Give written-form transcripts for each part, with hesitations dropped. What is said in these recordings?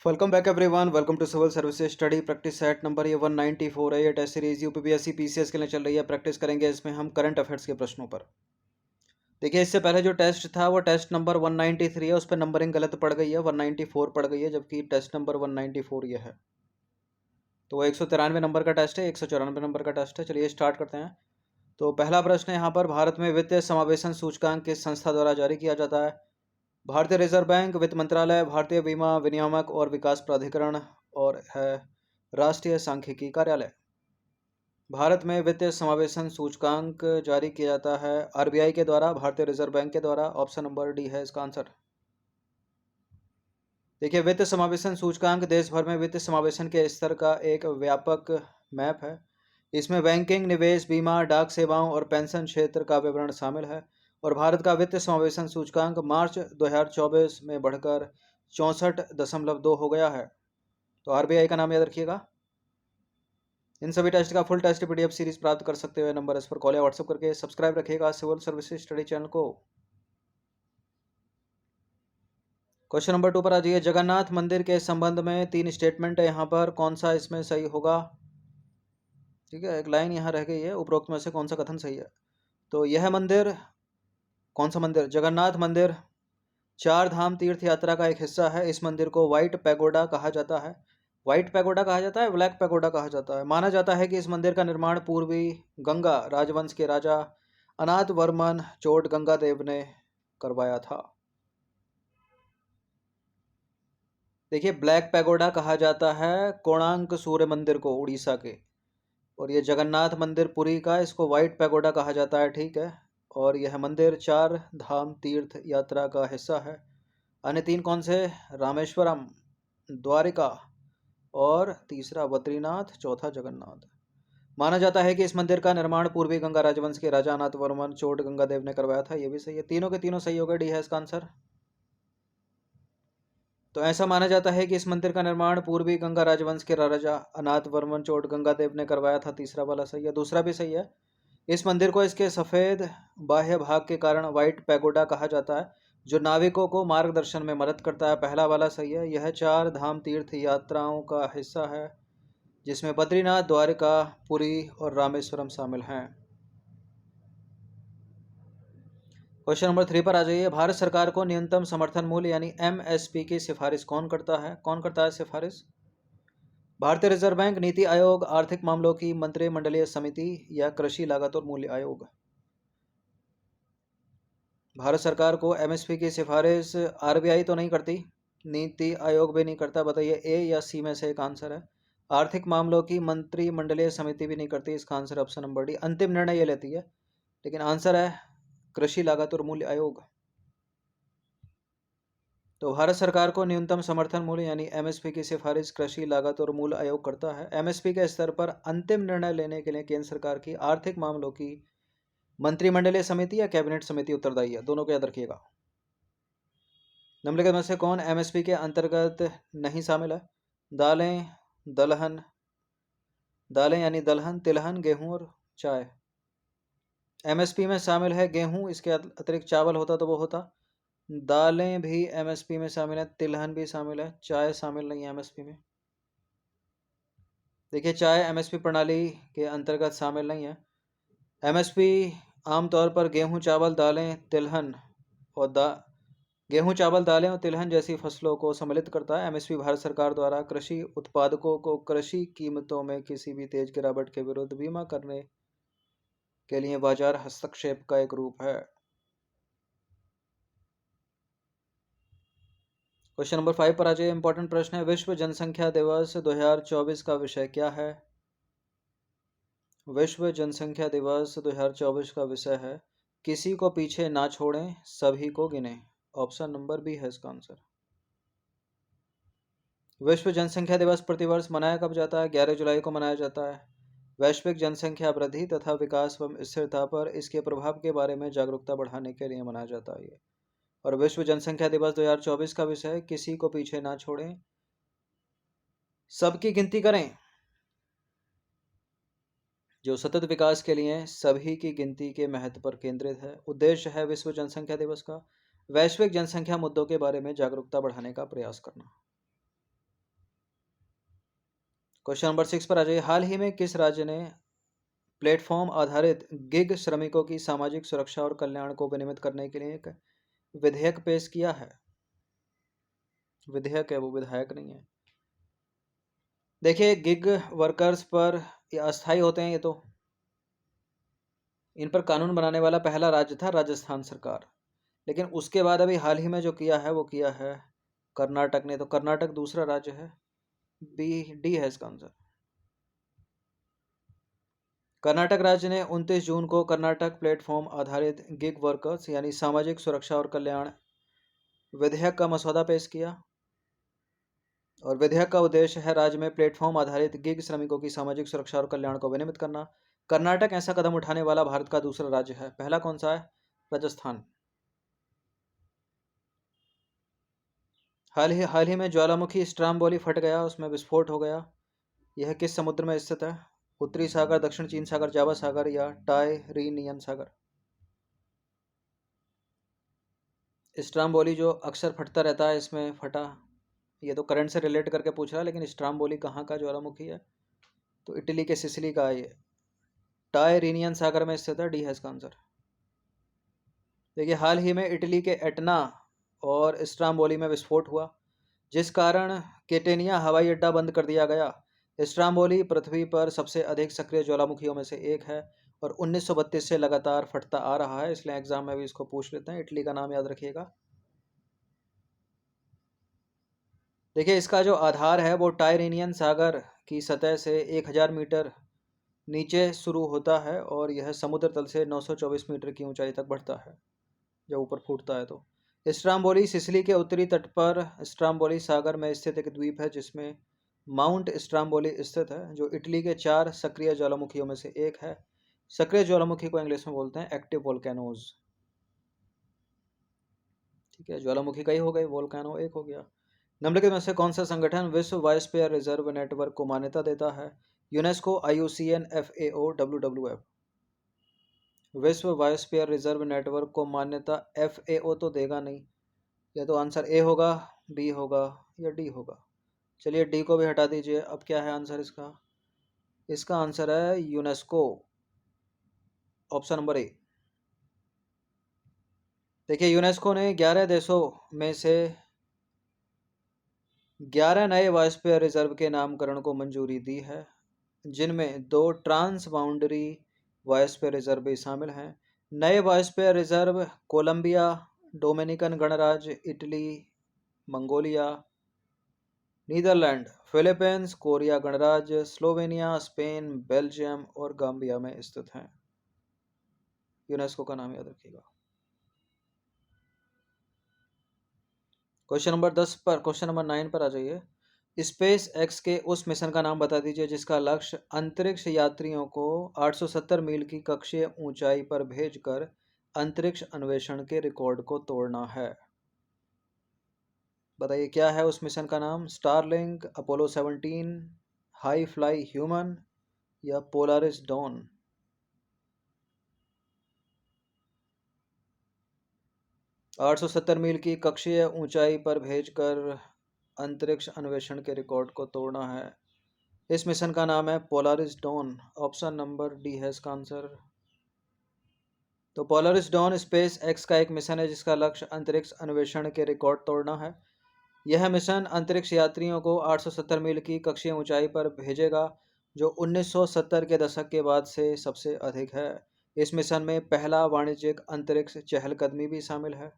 Welcome back everyone. Welcome to civil services study practice set number ये 194 है। ये test series UPPSC PCS के लिए चल रही है। प्रैक्टिस करेंगे इसमें हम करंट अफेयर्स के प्रश्नों पर। देखिए, इससे पहले जो टेस्ट था वो टेस्ट नंबर 193 है, उस पर नंबरिंग गलत पड़ गई है, 194 पड़ गई है, जबकि टेस्ट नंबर 194 ये है। तो वो 193 नंबर का टेस्ट है, 194 नंबर का टेस्ट है। चलिए स्टार्ट करते हैं। तो पहला प्रश्न है यहाँ पर, भारत में वित्तीय समावेशन सूचकांक किस संस्था द्वारा जारी किया जाता है? भारतीय रिजर्व बैंक, वित्त मंत्रालय, भारतीय बीमा विनियामक और विकास प्राधिकरण और है राष्ट्रीय सांख्यिकी कार्यालय। भारत में वित्तीय समावेशन सूचकांक जारी किया जाता है आरबीआई के द्वारा, भारतीय रिजर्व बैंक के द्वारा। ऑप्शन नंबर डी है इसका आंसर। देखिए, वित्त समावेशन सूचकांक देश भर में वित्त समावेशन के स्तर का एक व्यापक मैप है। इसमें बैंकिंग, निवेश, बीमा, डाक सेवाओं और पेंशन क्षेत्र का विवरण शामिल है। और भारत का वित्त समावेशन सूचकांक मार्च 2024 में बढ़कर 64.2 हो गया है। तो आरबीआई का नाम याद रखिएगा। इन सभी टेस्ट का फुल टेस्ट पीडीएफ सीरीज प्राप्त कर सकते हुए नंबर इस पर कॉल या व्हाट्सएप करके सब्सक्राइब रखिएगा सिविल सर्विसेज स्टडी चैनल को। क्वेश्चन नंबर 2 पर आ जाइए। जगन्नाथ मंदिर के संबंध में 3 स्टेटमेंट है यहाँ पर, कौन सा इसमें सही होगा? ठीक है, एक लाइन यहाँ रह गई है, उपरोक्त में से कौन सा कथन सही है? तो यह मंदिर, कौन सा मंदिर? जगन्नाथ मंदिर 4 धाम तीर्थ यात्रा का एक हिस्सा है। इस मंदिर को व्हाइट पैगोडा कहा जाता है। व्हाइट पैगोडा कहा जाता है, ब्लैक पैगोडा कहा जाता है। माना जाता है कि इस मंदिर का निर्माण पूर्वी गंगा राजवंश के राजा अनाथ वर्मन चोट गंगा देव ने करवाया था। देखिए, ब्लैक पैगोडा कहा जाता है कोणार्क सूर्य मंदिर को, उड़ीसा के। और ये जगन्नाथ मंदिर पुरी का, इसको व्हाइट पैगोडा कहा जाता है। ठीक है। और यह मंदिर 4 धाम तीर्थ यात्रा का हिस्सा है। अन्य 3 कौन से? रामेश्वरम, द्वारिका और तीसरा बद्रीनाथ, चौथा जगन्नाथ। माना जाता है कि इस मंदिर का निर्माण पूर्वी गंगा राजवंश के राजा अनाथ वर्मन चोट गंगा देव ने करवाया था। ये भी सही है, तीनों के तीनों सही हो गए। डी है इसका आंसर। तो ऐसा माना जाता है कि इस मंदिर का निर्माण पूर्वी गंगा राजवंश के राजा अनाथ वर्मन चोट गंगा देव ने करवाया था। तीसरा वाला सही है। दूसरा भी सही है। इस मंदिर को इसके सफ़ेद बाह्य भाग के कारण व्हाइट पैगोडा कहा जाता है, जो नाविकों को मार्गदर्शन में मदद करता है। पहला वाला सही है। यह 4 धाम तीर्थ यात्राओं का हिस्सा है, जिसमें बद्रीनाथ, द्वारिका, पुरी और रामेश्वरम शामिल हैं। क्वेश्चन नंबर 3 पर आ जाइए। भारत सरकार को न्यूनतम समर्थन मूल्य यानी एमएसपी की सिफारिश कौन करता है? कौन करता है सिफारिश? भारतीय रिजर्व बैंक, नीति आयोग, आर्थिक मामलों की मंत्रिमंडलीय समिति या कृषि लागत और मूल्य आयोग? भारत सरकार को एमएसपी की सिफारिश आरबीआई तो नहीं करती, नीति आयोग भी नहीं करता। बताइए ए या सी में से एक आंसर है। आर्थिक मामलों की मंत्रिमंडलीय समिति भी नहीं करती, इसका आंसर ऑप्शन नंबर डी। अंतिम निर्णय ये लेती है, लेकिन आंसर है कृषि लागत और मूल्य आयोग। तो भारत सरकार को न्यूनतम समर्थन मूल्य यानी एमएसपी की सिफारिश कृषि लागत और मूल्य आयोग करता है। एमएसपी के स्तर पर अंतिम निर्णय लेने के लिए केंद्र सरकार की आर्थिक मामलों की मंत्रिमंडलीय समिति या कैबिनेट समिति उत्तरदायी है। दोनों को याद रखिएगा। निम्नलिखित में से कौन एमएसपी के अंतर्गत नहीं शामिल है? दालें, दलहन, दालें यानी दलहन, तिलहन, गेहूं और चाय। एमएसपी में शामिल है गेहूं, इसके अतिरिक्त चावल होता तो वो होता। दालें भी एमएसपी में शामिल है, तिलहन भी शामिल है, चाय शामिल नहीं है एमएसपी में। देखिए, चाय एमएसपी प्रणाली के अंतर्गत शामिल नहीं है। एमएसपी आमतौर पर गेहूं, चावल, दालें, तिलहन और गेहूं, चावल, दालें और तिलहन जैसी फसलों को सम्मिलित करता है। एमएसपी भारत सरकार द्वारा कृषि उत्पादकों को कृषि कीमतों में किसी भी तेज गिरावट के विरुद्ध बीमा करने के लिए बाजार हस्तक्षेप का एक रूप है। क्वेश्चन नंबर 5 पर आ जाइए। इंपॉर्टेंट प्रश्न है, विश्व जनसंख्या दिवस 2024 का विषय क्या है? विश्व जनसंख्या दिवस 2024 का विषय है, किसी को पीछे ना छोड़ें, सभी को गिनें। ऑप्शन नंबर बी है इसका आंसर। विश्व जनसंख्या दिवस प्रतिवर्ष मनाया कब जाता है? 11 जुलाई को मनाया जाता है। वैश्विक जनसंख्या वृद्धि तथा विकास एवं स्थिरता पर इसके प्रभाव के बारे में जागरूकता बढ़ाने के लिए मनाया जाता है ये। और विश्व जनसंख्या दिवस 2024 का विषय है, किसी को पीछे ना छोड़ें, सबकी गिनती करें, जो सतत विकास के लिए सभी की गिनती के महत्व पर केंद्रित है। उद्देश्य है विश्व जनसंख्या दिवस का वैश्विक जनसंख्या मुद्दों के बारे में जागरूकता बढ़ाने का प्रयास करना। क्वेश्चन नंबर 6 पर आ जाइए। हाल ही में किस राज्य ने प्लेटफॉर्म आधारित गिग श्रमिकों की सामाजिक सुरक्षा और कल्याण को विनियमित करने के लिए एक विधेयक पेश किया है? विधेयक है वो, विधायक नहीं है। देखिए, गिग वर्कर्स पर ये अस्थायी होते हैं, ये तो इन पर कानून बनाने वाला पहला राज्य था राजस्थान सरकार। लेकिन उसके बाद अभी हाल ही में जो किया है वो किया है कर्नाटक ने। तो कर्नाटक दूसरा राज्य है। बी डी है इसका आंसर। कर्नाटक राज्य ने 29 जून को कर्नाटक प्लेटफॉर्म आधारित गिग वर्कर्स यानी सामाजिक सुरक्षा और कल्याण विधेयक का मसौदा पेश किया। और विधेयक का उद्देश्य है राज्य में प्लेटफॉर्म आधारित गिग श्रमिकों की सामाजिक सुरक्षा और कल्याण को विनियमित करना। कर्नाटक ऐसा कदम उठाने वाला भारत का दूसरा राज्य है। पहला कौन सा है? राजस्थान। हाल ही में ज्वालामुखी स्ट्राम्बोली फट गया, उसमें विस्फोट हो गया। यह किस समुद्र में स्थित है? उत्तरी सागर, दक्षिण चीन सागर, जावा सागर या टायरीनियन सागर? स्ट्राम्बोली जो अक्सर फटता रहता है, इसमें फटा। ये तो करंट से रिलेट करके पूछ रहा है, लेकिन स्ट्राम्बोली कहाँ का ज्वालामुखी है? तो इटली के सिसिली का है ये। टायरीनियन सागर में स्थित है। डी है इसका आंसर। देखिए, हाल ही में इटली के एटना और स्ट्राम्बोली में विस्फोट हुआ, जिस कारण केटेनिया हवाई अड्डा बंद कर दिया गया। स्ट्राम्बोली पृथ्वी पर सबसे अधिक सक्रिय ज्वालामुखियों में से एक है और 1932 से लगातार फटता आ रहा है, इसलिए एग्जाम में भी इसको पूछ लेते हैं। इटली का नाम याद रखिएगा। देखिए, इसका जो आधार है वो टायरेनियन सागर की सतह से 1000 मीटर नीचे शुरू होता है और यह समुद्र तल से 924 मीटर की ऊंचाई तक बढ़ता है जब ऊपर फूटता है। तो स्ट्राम्बोली सिसिली के उत्तरी तट पर स्ट्राम्बोली सागर में स्थित एक द्वीप है, जिसमें माउंट स्ट्राम्बोली स्थित है, जो इटली के 4 सक्रिय ज्वालामुखियों में से एक है। सक्रिय ज्वालामुखी को इंग्लिश में बोलते हैं एक्टिव वोल्केनोज। ठीक है, ज्वालामुखी कई हो गए, वोल्केनो एक हो गया। निम्नलिखित में से कौन सा संगठन विश्व बायोस्फीयर रिजर्व नेटवर्क को मान्यता देता है? UNESCO, IUCN, FAO, WWF? विश्व बायोस्फीयर रिजर्व नेटवर्क को मान्यता एफएओ तो देगा नहीं। या तो आंसर ए होगा, बी होगा या डी होगा। चलिए, डी को भी हटा दीजिए। अब क्या है आंसर इसका? इसका आंसर है यूनेस्को, ऑप्शन नंबर ए। देखिए, यूनेस्को ने 11 देशों में से 11 नए बायोस्फीयर रिजर्व के नामकरण को मंजूरी दी है, जिनमें 2 ट्रांस बाउंड्री बायोस्फीयर रिजर्व भी शामिल हैं। नए बायोस्फीयर रिजर्व कोलंबिया, डोमिनिकन गणराज्य, Italy, Mongolia, Netherlands, Philippines, Korea गणराज्य, स्लोवेनिया, स्पेन, बेल्जियम और गाम्बिया में स्थित हैं। यूनेस्को का नाम याद रखिएगा। क्वेश्चन नंबर 9 पर आ जाइए। स्पेस एक्स के उस मिशन का नाम बता दीजिए जिसका लक्ष्य अंतरिक्ष यात्रियों को 870 मील की कक्षीय ऊंचाई पर भेजकर अंतरिक्ष अन्वेषण के रिकॉर्ड को तोड़ना है। बताइए क्या है उस मिशन का नाम? Starlink, Apollo 17, high fly human या पोलारिस डॉन? 870 मील की कक्षीय ऊंचाई पर भेजकर अंतरिक्ष अन्वेषण के रिकॉर्ड को तोड़ना है। इस मिशन का नाम है Polaris Dawn, option number D है इसका आंसर। तो पोलारिस डॉन स्पेस एक्स का एक मिशन है जिसका लक्ष्य अंतरिक्ष अन्वेषण के रिकॉर्ड तोड़ना है। यह मिशन अंतरिक्ष यात्रियों को 870 मील की कक्षीय ऊंचाई पर भेजेगा, जो 1970 के दशक के बाद से सबसे अधिक है। इस मिशन में पहला वाणिज्यिक अंतरिक्ष चहलकदमी भी शामिल है।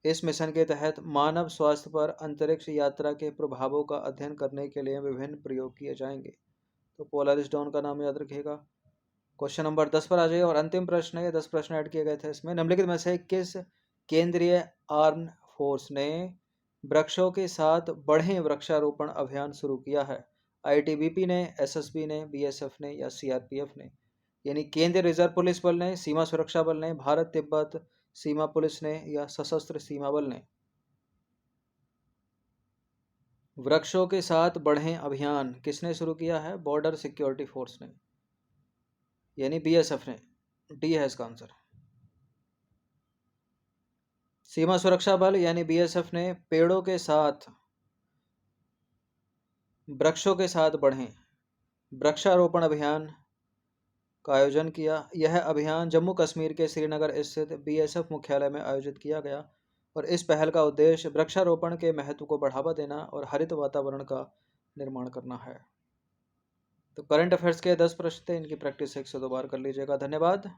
इस मिशन के तहत मानव स्वास्थ्य पर अंतरिक्ष यात्रा के प्रभावों का अध्ययन करने के लिए विभिन्न प्रयोग किए जाएंगे। तो पोलारिस डॉन का नाम याद रखिएगा। क्वेश्चन नंबर 10 पर आ जाइए और अंतिम प्रश्न है। 10 प्रश्न ऐड किए गए थे इसमें। निम्नलिखित में से किस केंद्रीय आर्म्ड फोर्स ने वृक्षों के साथ बढ़े वृक्षारोपण अभियान शुरू किया है? आईटीबीपी ने, एसएसबी ने, बीएसएफ ने या सीआरपीएफ ने? यानी केंद्रीय रिजर्व पुलिस बल ने, सीमा सुरक्षा बल ने, भारत तिब्बत सीमा पुलिस ने या सशस्त्र सीमा बल ने? वृक्षों के साथ बढ़े अभियान किसने शुरू किया है? बॉर्डर सिक्योरिटी फोर्स ने, यानी बीएसएफ ने। डी है इसका आंसर। सीमा सुरक्षा बल यानी बीएसएफ ने पेड़ों के साथ वृक्षों के साथ बढ़ें वृक्षारोपण अभियान का आयोजन किया। यह अभियान जम्मू कश्मीर के श्रीनगर स्थित बीएसएफ मुख्यालय में आयोजित किया गया और इस पहल का उद्देश्य वृक्षारोपण के महत्व को बढ़ावा देना और हरित वातावरण का निर्माण करना है। तो करंट अफेयर्स के 10 प्रश्न थे, इनकी प्रैक्टिस 1 से 2 बार कर लीजिएगा। धन्यवाद।